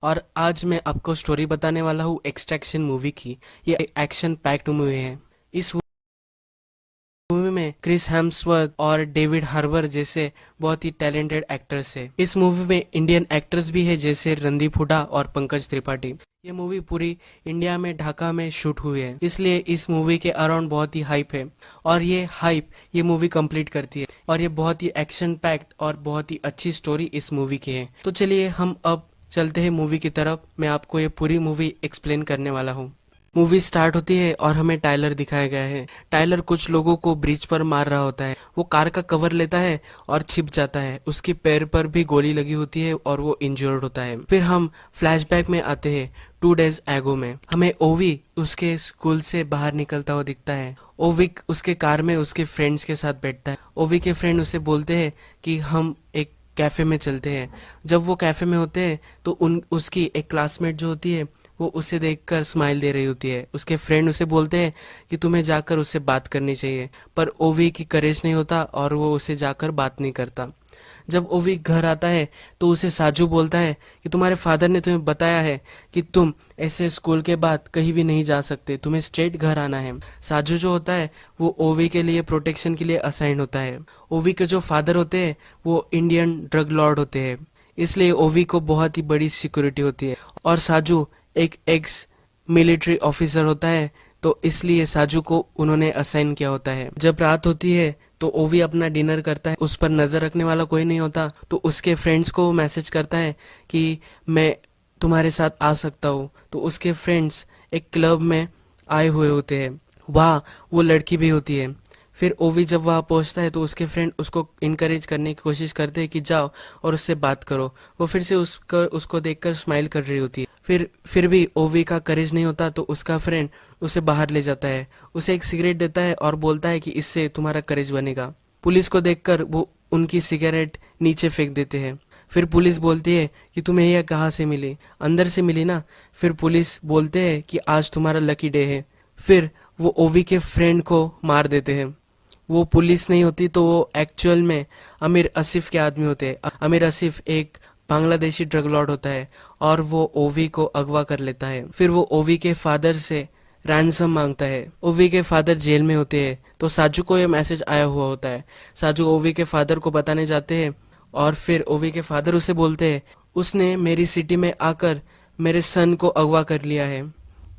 और आज मैं आपको स्टोरी बताने वाला हूँ एक्सट्रैक्शन मूवी की। ये एक्शन पैक्ड मूवी है। इस मूवी में क्रिस हेम्सवर्थ और डेविड हार्बर जैसे बहुत ही टैलेंटेड एक्टर्स है। इस मूवी में इंडियन एक्टर्स भी है जैसे रणदीप हुड्डा और पंकज त्रिपाठी। ये मूवी पूरी इंडिया में ढाका में शूट हुई है, इसलिए इस मूवी के अराउंड बहुत ही हाइप है। और ये हाइप ये मूवी कंप्लीट करती है और ये बहुत ही एक्शन पैक्ड और बहुत ही अच्छी स्टोरी इस मूवी की है। तो चलिए हम अब चलते हैं मूवी की तरफ। मैं आपको ये पूरी मूवी एक्सप्लेन करने वाला हूँ। मूवी स्टार्ट होती है और हमें टाइलर दिखाया गया है। टाइलर कुछ लोगों को ब्रिज पर मार रहा होता है। वो कार का कवर लेता है और छिप जाता है। उसके पैर पर भी गोली लगी होती है और वो इंजर्ड होता है। फिर हम फ्लैशबैक में आते हैं 2 days एगो में। हमें ओवी उसके स्कूल से बाहर निकलता हुआ दिखता है। ओवी उसके कार में उसके फ्रेंड्स के साथ बैठता है। ओवी के फ्रेंड उसे बोलते हैं कि हम एक कैफे में चलते हैं। जब वो कैफे में होते हैं तो उसकी एक क्लासमेट जो होती है वो उसे देखकर स्माइल दे रही होती है। उसके फ्रेंड उसे बोलते हैं कि तुम्हें जाकर उससे बात करनी चाहिए, पर ओवी की करेज नहीं होता और वो उसे जाकर बात नहीं करता। जब ओवी घर आता है तो उसे साजू बोलता है कि तुम्हारे फादर ने तुम्हें बताया है कि तुम ऐसे स्कूल के बाद कहीं भी नहीं जा सकते, तुम्हें स्ट्रेट घर आना है। साजू जो होता है वो ओवी के लिए प्रोटेक्शन के लिए असाइन होता है। ओवी के जो फादर होते हैं वो इंडियन ड्रग लॉर्ड होते हैं, इसलिए ओवी को बहुत ही बड़ी सिक्योरिटी होती है। और साजू एक एक्स मिलिट्री ऑफिसर होता है, तो इसलिए साजू को उन्होंने असाइन किया होता है। जब रात होती है तो ओवी अपना डिनर करता है। उस पर नजर रखने वाला कोई नहीं होता, तो उसके फ्रेंड्स को मैसेज करता है कि मैं तुम्हारे साथ आ सकता हूँ। तो उसके फ्रेंड्स एक क्लब में आए हुए होते हैं। वहाँ वो लड़की भी होती है। फिर ओवी जब वहाँ पहुँचता है तो उसके फ्रेंड उसको इनकरेज करने की कोशिश करते हैं कि जाओ और उससे बात करो। वो फिर से उसको देखकर स्माइल कर रही होती है। फिर भी ओवी का करेज नहीं होता, तो उसका फ्रेंड उसे बाहर ले जाता है। उसे एक सिगरेट देता है और बोलता है कि इससे तुम्हारा करेज बनेगा। पुलिस को देखकर वो उनकी सिगरेट नीचे फेंक देते हैं। फिर पुलिस बोलती है कि तुम्हें यह कहाँ से मिली? अंदर से मिली ना। फिर पुलिस बोलते हैं कि आज तुम्हारा लकी डे है। फिर वो ओवी के फ्रेंड को मार देते हैं। वो पुलिस नहीं होती, तो वो एक्चुअल में अमीर आसिफ के आदमी होते हैं। अमीर आसिफ एक बांग्लादेशी ड्रग लॉर्ड होता है और वो ओवी को अगवा कर लेता है। फिर वो ओवी के फादर से रैंसम मांगता है। ओवी के फादर जेल में होते हैं, तो साजू को ये मैसेज आया हुआ होता है। साजू ओवी के फादर को बताने जाते हैं और फिर ओवी के फादर उसे बोलते हैं उसने मेरी सिटी में आकर मेरे सन को अगवा कर लिया है।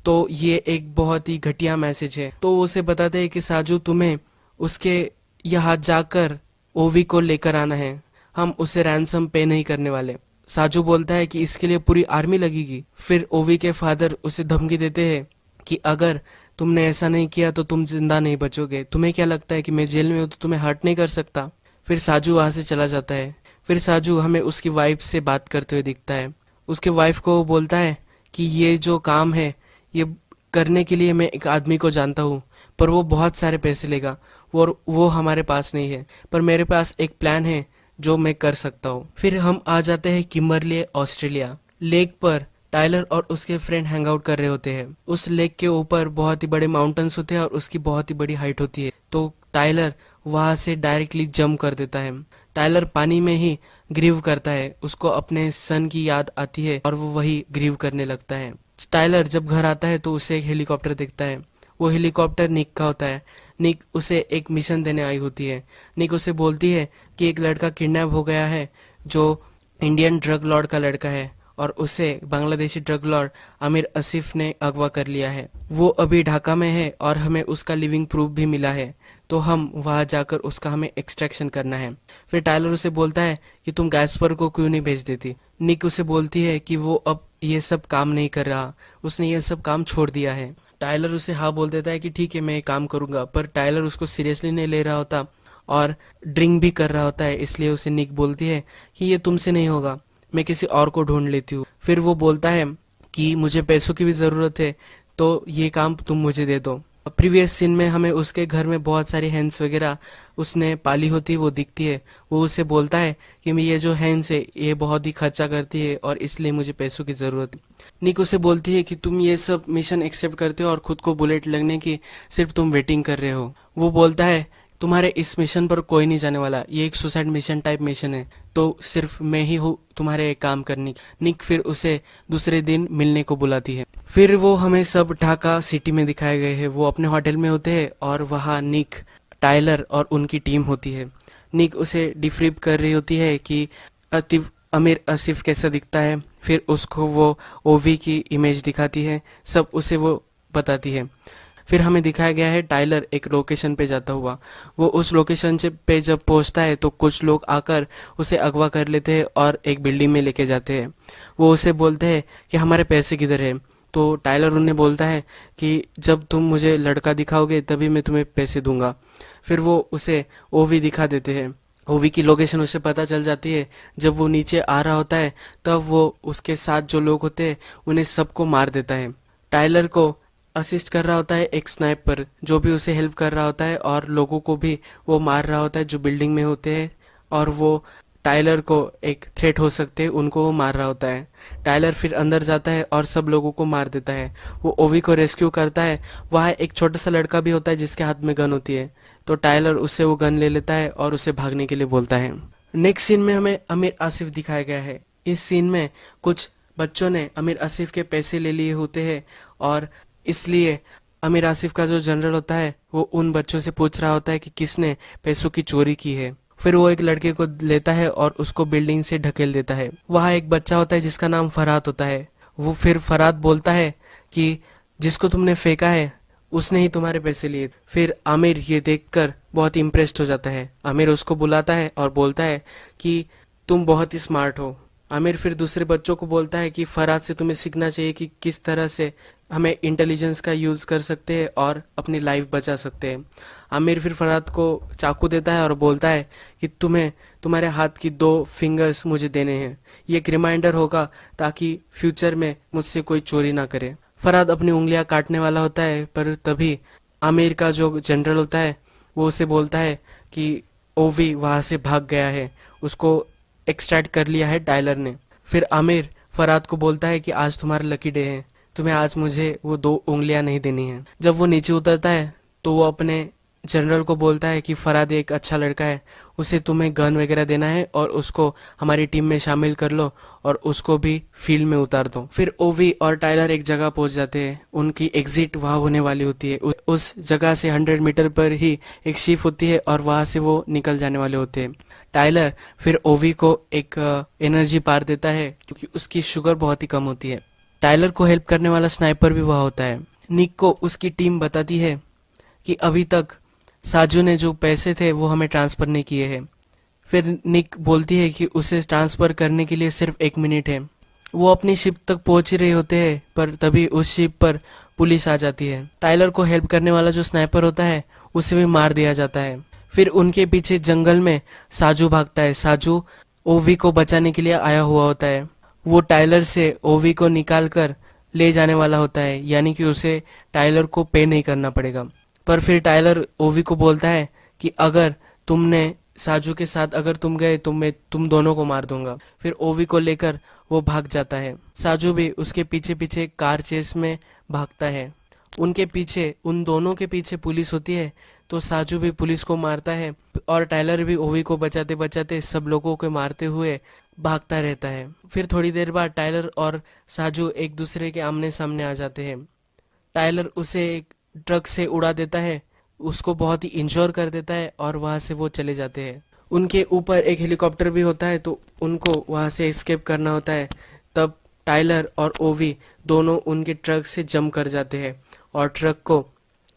तो ये एक बहुत ही घटिया मैसेज है। तो वो उसे बताते हैं कि साजू तुम्हें उसके यहाँ जाकर ओवी को लेकर आना है, हम उसे रैंसम पे नहीं करने वाले। साजू बोलता है कि इसके लिए पूरी आर्मी लगेगी। फिर ओवी के फादर उसे धमकी देते हैं कि अगर तुमने ऐसा नहीं किया तो तुम जिंदा नहीं बचोगे। तुम्हें क्या लगता है कि मैं जेल में हूँ तो तुम्हें हर्ट नहीं कर सकता? फिर साजू वहां से चला जाता है। फिर साजू हमें उसकी वाइफ से बात करते हुए दिखता है। उसके वाइफ को वो बोलता है कि ये जो काम है ये करने के लिए मैं एक आदमी को जानता हूँ, पर वो बहुत सारे पैसे लेगा और वो हमारे पास नहीं है, पर मेरे पास एक प्लान है जो मैं कर सकता हूँ। फिर हम आ जाते हैं किम्बरले ऑस्ट्रेलिया। लेक पर टाइलर और उसके फ्रेंड हैंग आउट कर रहे होते हैं। उस लेक के ऊपर बहुत ही बड़े माउंटेन्स होते हैं और उसकी बहुत ही बड़ी हाइट होती है, तो टाइलर वहां से डायरेक्टली जंप कर देता है। टाइलर पानी में ही ग्रीव करता है। उसको अपने सन की याद आती है और वो वही ग्रीव करने लगता है। टाइलर जब घर आता है तो उसे एक हेलीकॉप्टर दिखता है। वो हेलीकॉप्टर निक का होता है। निक उसे एक मिशन देने आई होती है। निक उसे बोलती है कि एक लड़का किडनैप हो गया है जो इंडियन ड्रग लॉर्ड का लड़का है और उसे बांग्लादेशी ड्रग लॉर्ड आमिर आसिफ ने अगवा कर लिया है। वो अभी ढाका में है और हमें उसका लिविंग प्रूफ भी मिला है, तो हम वहां जाकर उसका हमें एक्सट्रैक्शन करना है। फिर टाइलर उसे बोलता है कि तुम गैस्पर को क्यों नहीं भेज देती? निक उसे बोलती है कि वो अब ये सब काम नहीं कर रहा, उसने ये सब काम छोड़ दिया है। टाइलर उसे हाँ बोल देता है कि ठीक है मैं ये काम करूंगा, पर टाइलर उसको सीरियसली नहीं ले रहा होता और ड्रिंक भी कर रहा होता है। इसलिए उसे निक बोलती है कि ये तुमसे नहीं होगा, मैं किसी और को ढूंढ लेती हूँ। फिर वो बोलता है कि मुझे पैसों की भी ज़रूरत है, तो ये काम तुम मुझे दे दो। प्रीवियस सीन में हमें उसके घर में बहुत सारी हैंस वगैरह उसने पाली होती है वो दिखती है। वो उसे बोलता है कि ये जो हैंस है ये बहुत ही खर्चा करती है और इसलिए मुझे पैसों की ज़रूरत है। निक उसे बोलती है कि तुम ये सब मिशन एक्सेप्ट करते हो और खुद को बुलेट लगने की सिर्फ तुम वेटिंग कर रहे हो। वो बोलता है तुम्हारे इस मिशन पर कोई नहीं जाने वाला, ये एक सुसाइड मिशन टाइप मिशन है, तो सिर्फ मैं ही हूँ तुम्हारे काम करने। निक फिर उसे दूसरे दिन मिलने को बुलाती है। फिर वो हमें सब ढाका सिटी में दिखाए गए हैं। वो अपने होटल में होते हैं और वहाँ निक, टाइलर और उनकी टीम होती है। निक उसे डिफ्रीब कर रही होती है कि अतिफ अमीर आसिफ कैसा दिखता है। फिर उसको वो ओवी की इमेज दिखाती है, सब उसे वो बताती है। फिर हमें दिखाया गया है टाइलर एक लोकेशन पे जाता हुआ। वो उस लोकेशन से पे जब पहुंचता है तो कुछ लोग आकर उसे अगवा कर लेते हैं और एक बिल्डिंग में लेके जाते हैं। वो उसे बोलते हैं कि हमारे पैसे किधर है। तो टाइलर उन्हें बोलता है कि जब तुम मुझे लड़का दिखाओगे तभी मैं तुम्हें पैसे दूंगा। फिर वो उसे ओवी दिखा देते हैं। ओवी की लोकेशन उसे पता चल जाती है। जब वो नीचे आ रहा होता है तब वो उसके साथ जो लोग होते हैं उन्हें सबको मार देता है। टाइलर को असिस्ट कर रहा होता है एक स्नाइपर जो भी उसे हेल्प कर रहा होता है, और लोगों को भी वो मार रहा होता है जो बिल्डिंग में होते हैं, और वो टाइलर को एक थ्रेट हो सकते हैं उनको वो मार रहा होता है। टाइलर फिर अंदर जाता है और सब लोगों को मार देता है। वो ओवी को रेस्क्यू करता है। वहाँ एक छोटा सा लड़का भी होता है जिसके हाथ में गन होती है, तो टाइलर उससे वो गन ले लेता है और उसे भागने के लिए बोलता है। नेक्स्ट सीन में हमें अमीर आसिफ दिखाया गया है। इस सीन में कुछ बच्चों ने अमीर आसिफ के पैसे ले लिए होते हैं, और इसलिए अमीर आसिफ का जो जनरल होता है वो उन बच्चों से पूछ रहा होता है कि किसने पैसों की चोरी की है। फिर वो एक लड़के को लेता है और उसको बिल्डिंग से ढकेल देता है। वहाँ एक बच्चा होता है जिसका नाम फरहाद होता है। वो फिर फरहाद बोलता है कि जिसको तुमने फेंका है उसने ही तुम्हारे पैसे लिए। फिर आमिर ये देखकर बहुत इम्प्रेस्ड हो जाता है। आमिर उसको बुलाता है और बोलता है कि तुम बहुत ही स्मार्ट हो। आमिर फिर दूसरे बच्चों को बोलता है कि फरहाद से तुम्हें सीखना चाहिए कि किस तरह से हमें इंटेलिजेंस का यूज़ कर सकते हैं और अपनी लाइफ बचा सकते हैं। आमिर फिर फरहाद को चाकू देता है और बोलता है कि तुम्हें तुम्हारे हाथ की 2 फिंगर्स मुझे देने हैं। ये एक रिमाइंडर होगा ताकि फ्यूचर में मुझसे कोई चोरी ना करे। फरहाद अपनी उंगलियां काटने वाला होता है, पर तभी आमिर का जो जनरल होता है वो उसे बोलता है कि ओवी वहां से भाग गया है, उसको एक्सट्रैक्ट कर लिया है टाइलर ने। फिर आमिर फरहाद को बोलता है कि आज तुम्हारा लकी डे है, तुम्हें आज मुझे वो 2 उंगलियां नहीं देनी है। जब वो नीचे उतरता है तो वो अपने जनरल को बोलता है कि फरहाद एक अच्छा लड़का है, उसे तुम्हें गन वगैरह देना है और उसको हमारी टीम में शामिल कर लो और उसको भी फील्ड में उतार दो। फिर ओवी और टाइलर एक जगह पहुंच जाते हैं। उनकी एग्जिट वहां होने वाली होती है। उस जगह से 100 मीटर पर ही एक शिप होती है और वहां से वो निकल जाने वाले होते हैं। टाइलर फिर ओवी को एक एनर्जी बार देता है क्योंकि उसकी शुगर बहुत ही कम होती है। टाइलर को हेल्प करने वाला स्नाइपर भी वहां होता है। निक को उसकी टीम बताती है कि अभी तक साजू ने जो पैसे थे वो हमें ट्रांसफर नहीं किए हैं। फिर निक बोलती है कि उसे ट्रांसफर करने के लिए सिर्फ 1 मिनट है। वो अपनी शिप तक पहुंच ही रहे होते हैं, पर तभी उस शिप पर पुलिस आ जाती है। टाइलर को हेल्प करने वाला जो स्नाइपर होता है उसे भी मार दिया जाता है। फिर उनके पीछे जंगल में साजू भागता है। साजू ओवी को बचाने के लिए आया हुआ होता है। वो टाइलर से ओवी को निकाल कर ले जाने वाला होता है, यानी कि उसे टाइलर को पे नहीं करना पड़ेगा। पर फिर टाइलर ओवी को बोलता है कि अगर तुमने साजू के साथ अगर तुम गए तो मैं तुम दोनों को मार दूंगा। फिर ओवी को लेकर वो भाग जाता है। साजू भी उसके पीछे पीछे कार चेस में भागता है। उनके पीछे, उन दोनों के पीछे पुलिस होती है, तो साजू भी पुलिस को मारता है और टाइलर भी ओवी को बचाते बचाते सब लोगों को मारते हुए भागता रहता है। फिर थोड़ी देर बाद टाइलर और साजू एक दूसरे के आमने सामने आ जाते हैं। टाइलर उसे एक ट्रक से उड़ा देता है, उसको बहुत ही इंश्योर कर देता है और वहां से वो चले जाते हैं। उनके ऊपर एक हेलीकॉप्टर भी होता है तो उनको वहां से एस्केप करना होता है। तब टाइलर और ओवी दोनों उनके ट्रक से जंप कर जाते हैं और ट्रक को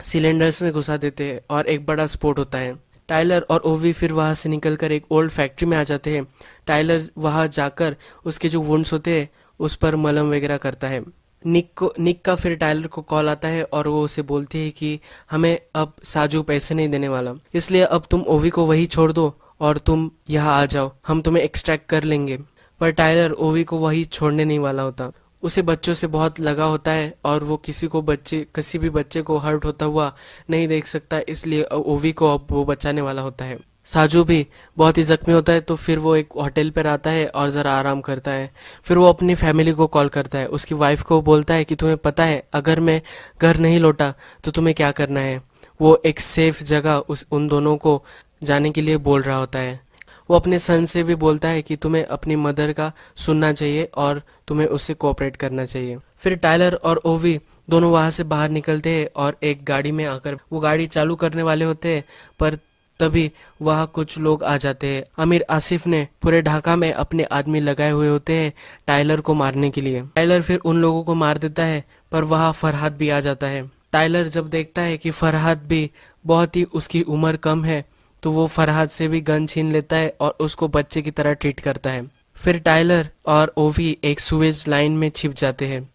सिलेंडर्स में घुसा देते हैं और एक बड़ा स्फोट होता है। टाइलर और ओवी फिर वहां से निकलकर एक ओल्ड फैक्ट्री में आ जाते हैं। टाइलर वहां जाकर उसके जो वुंड्स होते हैं उस पर मलहम वगैरह करता है। निक का फिर टाइलर को कॉल आता है और वो उसे बोलती है कि हमें अब साजू पैसे नहीं देने वाला, इसलिए अब तुम ओवी को वही छोड़ दो और तुम यहाँ आ जाओ, हम तुम्हें एक्सट्रैक्ट कर लेंगे। पर टाइलर ओवी को वही छोड़ने नहीं वाला होता। उसे बच्चों से बहुत लगा होता है और वो किसी भी बच्चे को हर्ट होता हुआ नहीं देख सकता, इसलिए ओवी को अब वो बचाने वाला होता है। साजू भी बहुत ही जख्मी होता है तो फिर वो एक होटल पर आता है और ज़रा आराम करता है। फिर वो अपनी फैमिली को कॉल करता है। उसकी वाइफ को बोलता है कि तुम्हें पता है अगर मैं घर नहीं लौटा तो तुम्हें क्या करना है। वो एक सेफ जगह उस उन दोनों को जाने के लिए बोल रहा होता है। वो अपने सन से भी बोलता है कि तुम्हें अपनी मदर का सुनना चाहिए और तुम्हें उससे कोऑपरेट करना चाहिए। फिर टाइलर और ओवी दोनों वहां से बाहर निकलते हैं और एक गाड़ी में आकर वो गाड़ी चालू करने वाले होते हैं, पर तभी वहाँ कुछ लोग आ जाते हैं। आमिर आसिफ ने पूरे ढाका में अपने आदमी लगाए हुए होते हैं टाइलर को मारने के लिए। टाइलर फिर उन लोगों को मार देता है, पर वहाँ फरहाद भी आ जाता है। टाइलर जब देखता है कि फरहाद भी बहुत ही उसकी उम्र कम है, तो वो फरहाद से भी गन छीन लेता है और उसको बच्चे की तरह ट्रीट करता है। फिर टाइलर और ओवी एक सुएज लाइन में छिप जाते हैं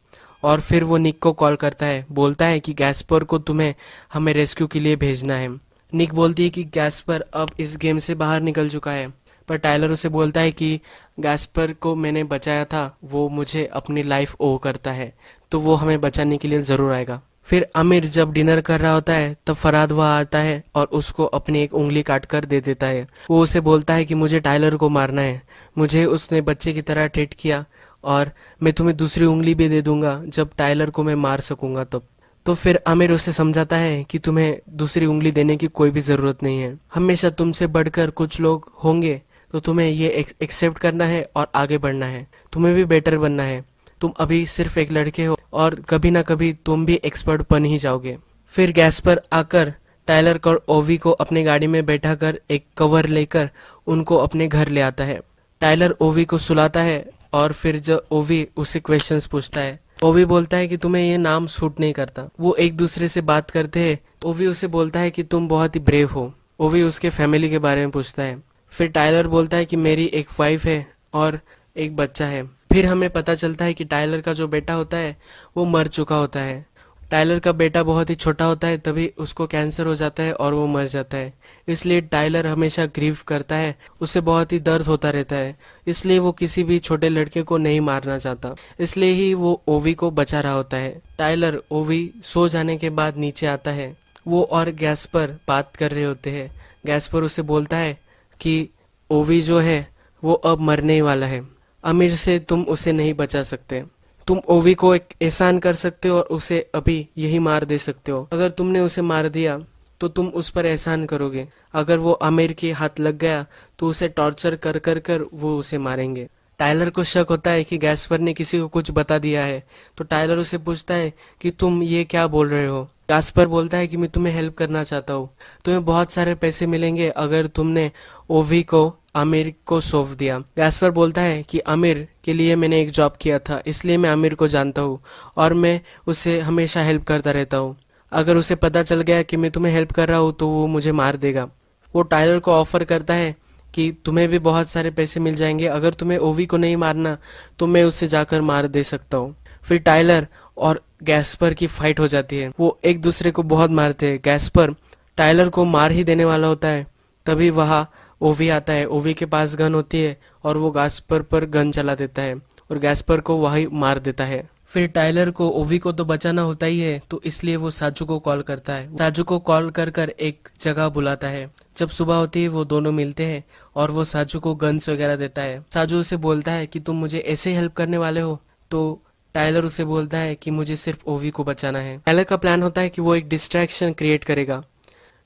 और फिर वो निक को कॉल करता है, बोलता है कि गैस्पर को तुम्हें हमें रेस्क्यू के लिए भेजना है। निक बोलती है कि गैस्पर अब इस गेम से बाहर निकल चुका है, पर टाइलर उसे बोलता है कि गैस्पर को मैंने बचाया था, वो मुझे अपनी लाइफ ओ करता है, तो वो हमें बचाने के लिए जरूर आएगा। फिर आमिर जब डिनर कर रहा होता है तब फरहाद वहाँ आता है और उसको अपनी एक उंगली काट कर दे देता है। वो उसे बोलता है कि मुझे टाइलर को मारना है, मुझे उसने बच्चे की तरह ट्रीट किया और मैं तुम्हें दूसरी उंगली भी दे दूंगा जब टाइलर को मैं मार सकूंगा तब। तो फिर आमिर उसे समझाता है कि तुम्हें दूसरी उंगली देने की कोई भी जरूरत नहीं है, हमेशा तुमसे बढ़कर कुछ लोग होंगे, तो तुम्हें ये एक्सेप्ट करना है और आगे बढ़ना है, तुम्हें भी बेटर बनना है। तुम अभी सिर्फ एक लड़के हो और कभी ना कभी तुम भी एक्सपर्ट बन ही जाओगे। फिर गैस पर आकर टाइलर और ओवी को अपने गाड़ी में बैठा कर एक कवर लेकर उनको अपने घर ले आता है। टाइलर ओवी को सुलाता है और फिर जब ओवी उससे क्वेश्चंस पूछता है, ओवी बोलता है कि तुम्हें ये नाम सूट नहीं करता। वो एक दूसरे से बात करते हैं। ओवी उसे बोलता है कि तुम बहुत ही ब्रेव हो। ओवी उसके फैमिली के बारे में पूछता है। फिर टाइलर बोलता है कि मेरी एक वाइफ है और एक बच्चा है। फिर हमें पता चलता है कि टाइलर का जो बेटा होता है वो मर चुका होता है। टाइलर का बेटा बहुत ही छोटा होता है, तभी उसको कैंसर हो जाता है और वो मर जाता है। इसलिए टाइलर हमेशा ग्रीव करता है, उसे बहुत ही दर्द होता रहता है, इसलिए वो किसी भी छोटे लड़के को नहीं मारना चाहता, इसलिए ही वो ओवी को बचा रहा होता है। टाइलर ओवी सो जाने के बाद नीचे आता है। वो और गैस पर बात कर रहे होते हैं। गैस पर उसे बोलता है कि ओवी जो है वो अब मरने ही वाला है, अमीर से तुम उसे नहीं बचा सकते। तुम ओवी को एक एहसान कर सकते हो और उसे अभी यही मार दे सकते हो। अगर तुमने उसे मार दिया तो तुम उस पर एहसान करोगे। अगर वो आमिर के हाथ लग गया तो उसे टॉर्चर कर कर कर वो उसे मारेंगे। टाइलर को शक होता है कि गैस्पर ने किसी को कुछ बता दिया है, तो टाइलर उसे पूछता है कि तुम ये क्या बोल रहे हो। गैस्पर बोलता है कि मैं तुम्हें हेल्प करना चाहता हूँ, तुम्हें बहुत सारे पैसे मिलेंगे अगर तुमने ओवी को आमिर को सौंप दिया। गैस्पर बोलता है कि आमिर के लिए मैंने एक जॉब किया था, इसलिए मैं आमिर को जानता हूँ और मैं उसे हमेशा हेल्प करता रहता हूँ। अगर उसे पता चल गया कि मैं तुम्हें हेल्प कर रहा हूँ तो वो मुझे मार देगा। वो टाइलर को ऑफर करता है कि तुम्हें भी बहुत सारे पैसे मिल जाएंगे, अगर तुम्हें ओवी को नहीं मारना तो मैं उससे जाकर मार दे सकता हूँ। फिर टाइलर और गैस्पर की फाइट हो जाती है। वो एक दूसरे को बहुत मारते हैं। गैस्पर टाइलर को मार ही देने वाला होता है, तभी वहाँ ओवी आता है। ओवी के पास गन होती है और वो गैस्पर पर गन चला देता है और गैस्पर को वही मार देता है। फिर टाइलर को ओवी को तो बचाना होता ही है, तो इसलिए वो साजू को कॉल करता है। साजू को कॉल कर कर एक जगह बुलाता है। जब सुबह होती है वो दोनों मिलते हैं और वो साजू को गन्स वगैरह देता है। साजू उसे बोलता है कि तुम मुझे ऐसे हेल्प करने वाले हो, तो टाइलर उसे बोलता है कि मुझे सिर्फ ओवी को बचाना है। टाइलर का प्लान होता है कि वो एक डिस्ट्रैक्शन क्रिएट करेगा।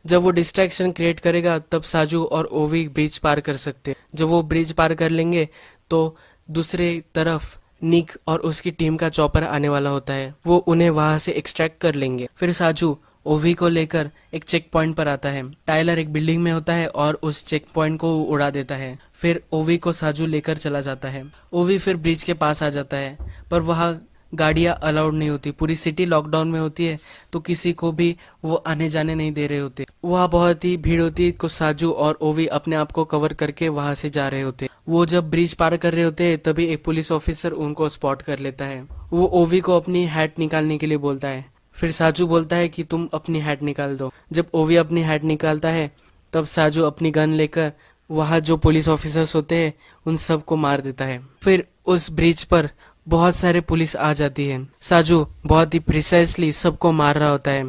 जब वो डिस्ट्रैक्शन क्रिएट करेगा तब साजू और ओवी ब्रिज पार कर सकते हैं। जब वो ब्रिज पार कर लेंगे तो दूसरे तरफ निक और उसकी टीम का चॉपर आने वाला होता है। वो उन्हें वहां से एक्सट्रैक्ट कर लेंगे। फिर साजू ओवी को लेकर एक चेक पॉइंट पर आता है। टाइलर एक बिल्डिंग में होता है और उस चेक पॉइंट को उड़ा देता है। फिर ओवी को साजू लेकर चला जाता है। ओवी फिर ब्रिज के पास आ जाता है, पर वहाँ गाड़ियां अलाउड नहीं होती, पूरी सिटी लॉकडाउन में होती है, तो किसी को भी वो आने जाने नहीं दे रहे होते। वहाँ बहुत ही भीड़ होती है, को साजू और ओवी अपने आप को कवर करके वहां से जा रहे होते। वो जब ब्रिज पार कर रहे होते हैं तभी एक पुलिस ऑफिसर उनको स्पॉट कर लेता है। वो ओवी को अपनी हैट निकालने के लिए बोलता है। फिर साजू बोलता है कि तुम अपनी हैट निकाल दो। जब ओवी अपनी हैट निकालता है तब साजू अपनी गन लेकर वहाँ जो पुलिस ऑफिसर्स होते हैं उन सबको मार देता है। फिर उस ब्रिज पर बहुत सारे पुलिस आ जाती है। साजू बहुत ही प्रिसाइसली सबको मार रहा होता है।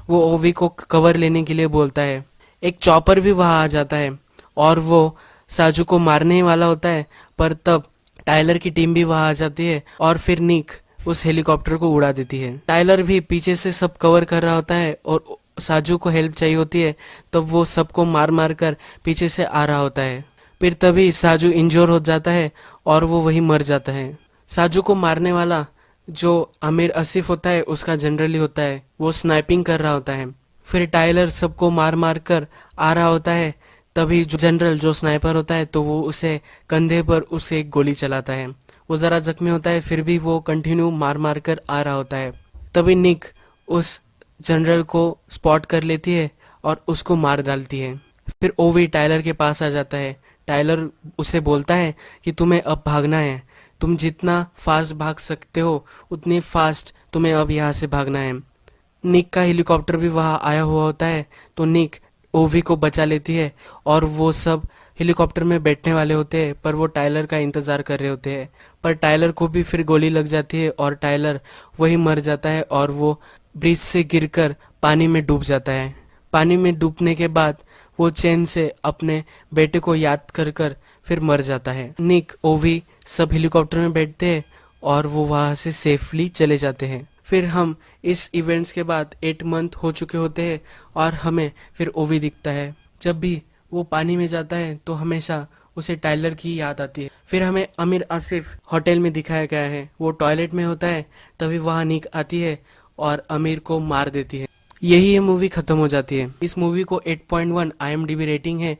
वो ओवी को कवर लेने के लिए बोलता है। एक चॉपर भी वहां आ जाता है और वो साजू को मारने ही वाला होता है, पर तब टाइलर की टीम भी वहां आ जाती है और फिर निक उस हेलीकॉप्टर को उड़ा देती है। टाइलर भी पीछे से सब कवर कर रहा होता है और साजू को हेल्प चाहिए होती है तब वो सबको मार मार कर पीछे से आ रहा होता है। फिर तभी साजू इंजोर हो जाता है और वो वही मर जाता है। साजू को मारने वाला जो आमिर आसिफ होता है उसका जनरली होता है, वो स्नाइपिंग कर रहा होता है। फिर टाइलर सबको मार मार कर आ रहा होता है, तभी जो जनरल जो स्नाइपर होता है तो वो उसे कंधे पर उसे एक गोली चलाता है। वो जरा जख्मी होता है फिर भी वो कंटिन्यू मार मार कर आ रहा होता है। तभी निक उस जनरल को स्पॉट कर लेती है और उसको मार डालती है। फिर ओवी टाइलर के पास आ जाता है। टाइलर उसे बोलता है कि तुम्हें अब भागना है, तुम जितना फास्ट भाग सकते हो उतनी फास्ट तुम्हें अब यहाँ से भागना है। निक का हेलीकॉप्टर भी वहाँ आया हुआ होता है तो निक ओवी को बचा लेती है और वो सब हेलीकॉप्टर में बैठने वाले होते हैं पर वो टाइलर का इंतजार कर रहे होते हैं। पर टाइलर को भी फिर गोली लग जाती है और टाइलर वही मर जाता है और वो ब्रिज से गिरकर पानी में डूब जाता है। पानी में डूबने के बाद वो चैन से अपने बेटे को याद कर कर फिर मर जाता है। निक ओवी सब हेलीकॉप्टर में बैठते हैं और वो वहां से सेफली चले जाते हैं। फिर हम इस इवेंट्स के बाद 8 मंथ हो चुके होते हैं और हमें फिर ओवी दिखता है। जब भी वो पानी में जाता है तो हमेशा उसे टाइलर की याद आती है। फिर हमें आमिर आसिफ होटल में दिखाया गया है, वो टॉयलेट में होता है, तभी वहां निक आती है और आमिर को मार देती है। यही ये मूवी खत्म हो जाती है। इस मूवी को 8.1 IMDb रेटिंग है